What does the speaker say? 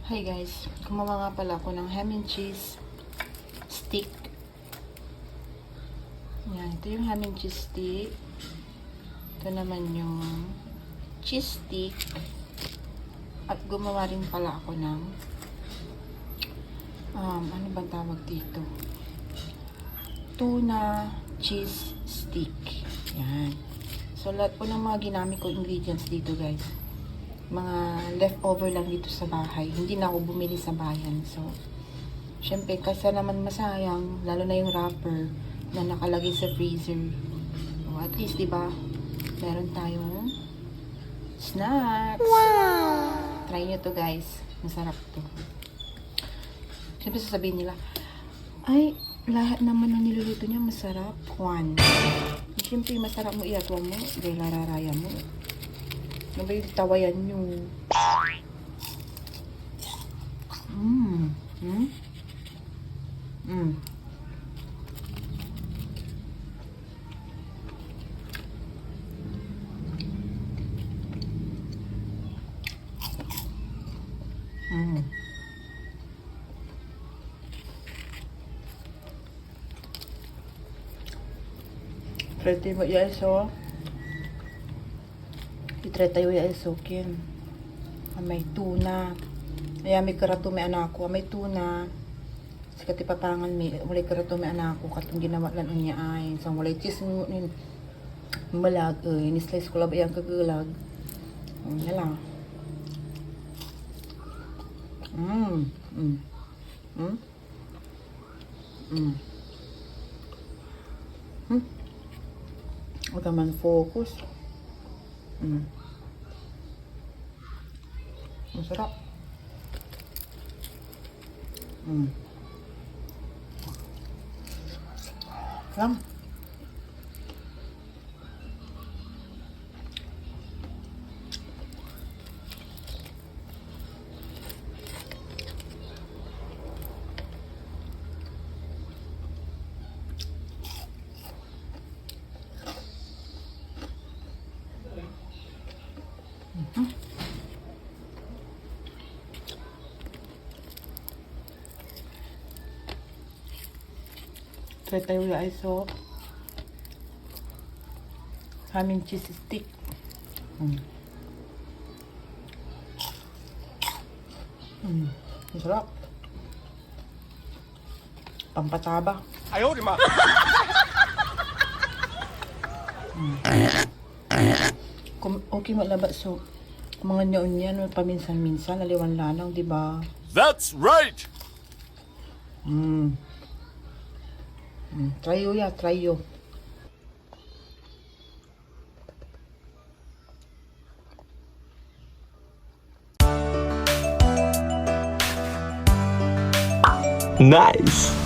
Hi guys, gumawa nga pala ako ng ham and cheese stick. Yan, ito yung ham and cheese stick. Ito naman yung cheese stick. At gumawa rin pala ako ng ano bang tawag dito? Tuna cheese stick. Yan. So, lahat po ng mga ginamit ko ingredients dito guys, mga leftover lang dito sa bahay. Hindi na ako bumili sa bayan. So, syempre, kasi naman masayang, lalo na yung wrapper na nakalagay sa freezer. So, at least, diba, meron tayong snacks. Wow! Try nyo to guys. Masarap to. Syempre, sasabihin nila, ay, lahat naman ng niluluto niya masarap. Juan. Syempre, masarap mo iatwa mo. Dahil lararaya mo. Ano ba yung tawayan nyo? Pwede mo i-iso. I-try tayo i-isokin. May tuna. Ayan, may karato may anak ko. May tuna. Sikat ipapangan may walay karato may anak ko. Katong ginawa lang niya ay. Isang walay cheese mo nin. Malag. Ni-slice ko lang ba yung kagalag. Yan lang. Huwag ka man focus. Masarap. Lang. Try tayo yung iso. Ham and cheese stick. Masarap. Pampataba. Ayaw, di ma. Okay malaba so mga nyoon yan paminsan-minsan naliwan lanang, di ba? That's right. Try yo ya, try yo. Nice.